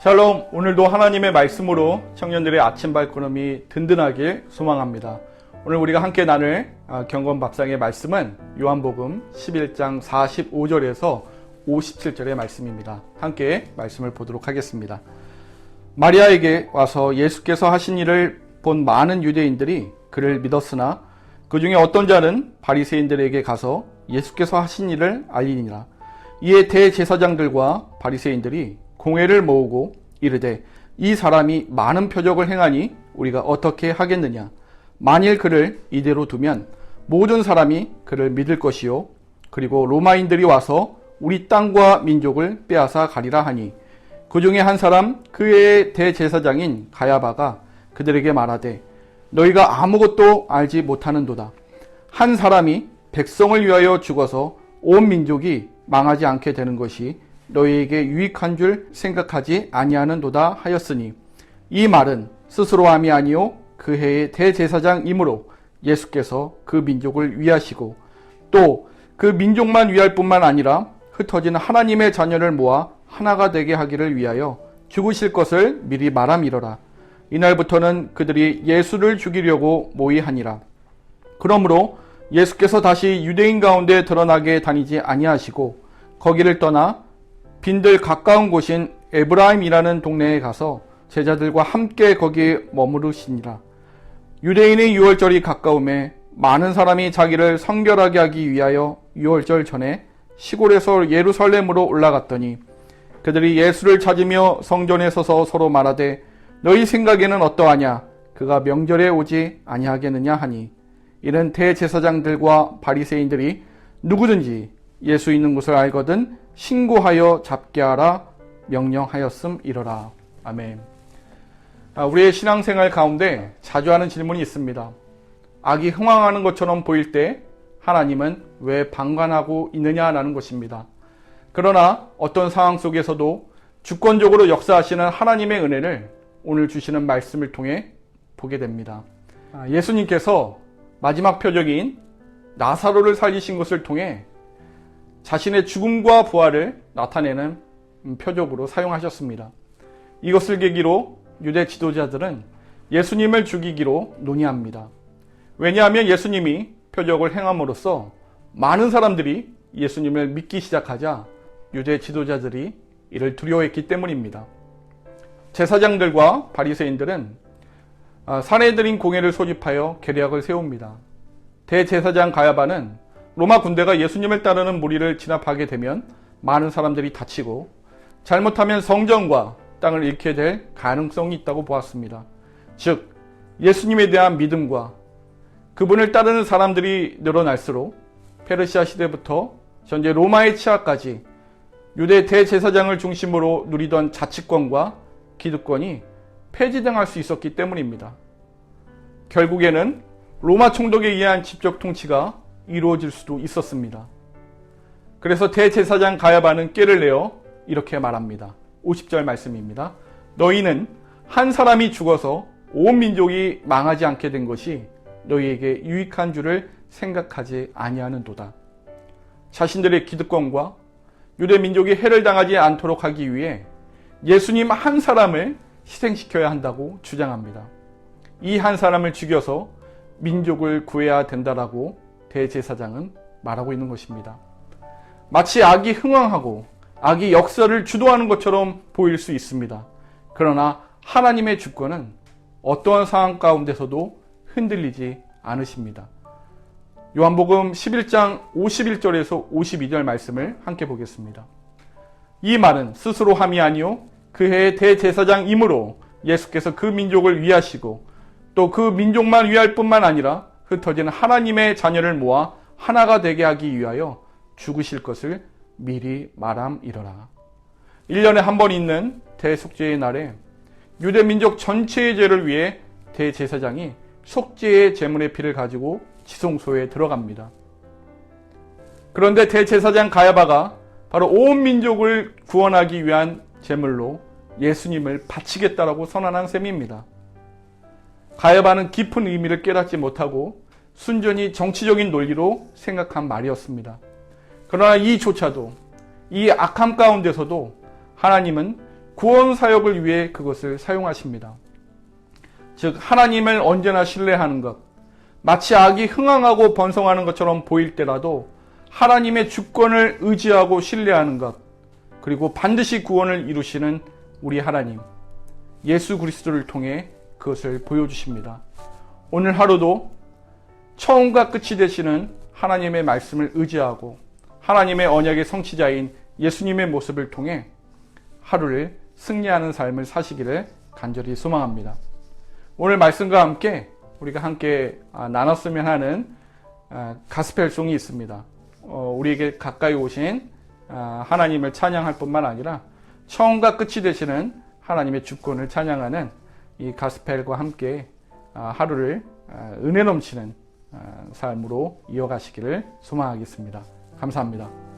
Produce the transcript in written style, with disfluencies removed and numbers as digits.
샬롬, 오늘도 하나님의 말씀으로 청년들의 아침 발걸음이 든든하길 소망합니다. 오늘 우리가 함께 나눌 경건밥상의 말씀은 요한복음 11장 45절에서 57절의 말씀입니다. 함께 말씀을 보도록 하겠습니다. 마리아에게 와서 예수께서 하신 일을 본 많은 유대인들이 그를 믿었으나 그 중에 어떤 자는 바리새인들에게 가서 예수께서 하신 일을 알리니라. 이에 대제사장들과 바리새인들이 공회를 모으고 이르되 이 사람이 많은 표적을 행하니 우리가 어떻게 하겠느냐. 만일 그를 이대로 두면 모든 사람이 그를 믿을 것이요 그리고 로마인들이 와서 우리 땅과 민족을 빼앗아 가리라 하니 그 중에 한 사람 그의 대제사장인 가야바가 그들에게 말하되 너희가 아무것도 알지 못하는도다. 한 사람이 백성을 위하여 죽어서 온 민족이 망하지 않게 되는 것이 너희에게 유익한 줄 생각하지 아니하는도다 하였으니 이 말은 스스로 함이 아니요 그 해의 대제사장이므로 예수께서 그 민족을 위하시고 또 그 민족만 위할 뿐만 아니라 흩어진 하나님의 자녀를 모아 하나가 되게 하기를 위하여 죽으실 것을 미리 말함이러라. 이날부터는 그들이 예수를 죽이려고 모의하니라. 그러므로 예수께서 다시 유대인 가운데 드러나게 다니지 아니하시고 거기를 떠나 빈들 가까운 곳인 에브라임이라는 동네에 가서 제자들과 함께 거기에 머무르시니라. 유대인의 유월절이 가까움에 많은 사람이 자기를 성결하게 하기 위하여 유월절 전에 시골에서 예루살렘으로 올라갔더니 그들이 예수를 찾으며 성전에 서서 서로 말하되 너희 생각에는 어떠하냐? 그가 명절에 오지 아니하겠느냐 하니 이는 대제사장들과 바리새인들이 누구든지 예수 있는 곳을 알거든 신고하여 잡게 하라 명령하였음이러라. 아멘. 우리의 신앙생활 가운데 자주 하는 질문이 있습니다. 악이 흥왕하는 것처럼 보일 때 하나님은 왜 방관하고 있느냐라는 것입니다. 그러나 어떤 상황 속에서도 주권적으로 역사하시는 하나님의 은혜를 오늘 주시는 말씀을 통해 보게 됩니다. 예수님께서 마지막 표적인 나사로를 살리신 것을 통해 자신의 죽음과 부활을 나타내는 표적으로 사용하셨습니다. 이것을 계기로 유대 지도자들은 예수님을 죽이기로 논의합니다. 왜냐하면 예수님이 표적을 행함으로써 많은 사람들이 예수님을 믿기 시작하자 유대 지도자들이 이를 두려워했기 때문입니다. 제사장들과 바리새인들은 사내들인 공회를 소집하여 계략을 세웁니다. 대제사장 가야바는 로마 군대가 예수님을 따르는 무리를 진압하게 되면 많은 사람들이 다치고 잘못하면 성전과 땅을 잃게 될 가능성이 있다고 보았습니다. 즉 예수님에 대한 믿음과 그분을 따르는 사람들이 늘어날수록 페르시아 시대부터 현재 로마의 치하까지 유대 대제사장을 중심으로 누리던 자치권과 기득권이 폐지당할 수 있었기 때문입니다. 결국에는 로마 총독에 의한 직접 통치가 이루어질 수도 있었습니다. 그래서 대제사장 가야바는 꾀를 내어 이렇게 말합니다. 50절 말씀입니다. 너희는 한 사람이 죽어서 온 민족이 망하지 않게 된 것이 너희에게 유익한 줄을 생각하지 아니하는도다. 자신들의 기득권과 유대 민족이 해를 당하지 않도록 하기 위해 예수님 한 사람을 희생시켜야 한다고 주장합니다. 이 한 사람을 죽여서 민족을 구해야 된다라고 대제사장은 말하고 있는 것입니다. 마치 악이 흥왕하고 악이 역사를 주도하는 것처럼 보일 수 있습니다. 그러나 하나님의 주권은 어떠한 상황 가운데서도 흔들리지 않으십니다. 요한복음 11장 51절에서 52절 말씀을 함께 보겠습니다. 이 말은 스스로 함이 아니요 그 해의 대제사장이므로 예수께서 그 민족을 위하시고 또 그 민족만 위할 뿐만 아니라 흩어진 하나님의 자녀를 모아 하나가 되게 하기 위하여 죽으실 것을 미리 말함이러라. 1년에 한 번 있는 대속죄의 날에 유대 민족 전체의 죄를 위해 대제사장이 속죄의 제물의 피를 가지고 지성소에 들어갑니다. 그런데 대제사장 가야바가 바로 온 민족을 구원하기 위한 제물로 예수님을 바치겠다라고 선언한 셈입니다. 가야바는 깊은 의미를 깨닫지 못하고 순전히 정치적인 논리로 생각한 말이었습니다. 그러나 이조차도 이 악함 가운데서도 하나님은 구원 사역을 위해 그것을 사용하십니다. 즉 하나님을 언제나 신뢰하는 것, 마치 악이 흥황하고 번성하는 것처럼 보일 때라도 하나님의 주권을 의지하고 신뢰하는 것, 그리고 반드시 구원을 이루시는 우리 하나님, 예수 그리스도를 통해 그것을 보여주십니다. 오늘 하루도 처음과 끝이 되시는 하나님의 말씀을 의지하고 하나님의 언약의 성취자인 예수님의 모습을 통해 하루를 승리하는 삶을 사시기를 간절히 소망합니다. 오늘 말씀과 함께 우리가 함께 나눴으면 하는 가스펠송이 있습니다. 우리에게 가까이 오신 하나님을 찬양할 뿐만 아니라 처음과 끝이 되시는 하나님의 주권을 찬양하는 이 가스펠과 함께 하루를 은혜 넘치는 삶으로 이어가시기를 소망하겠습니다. 감사합니다.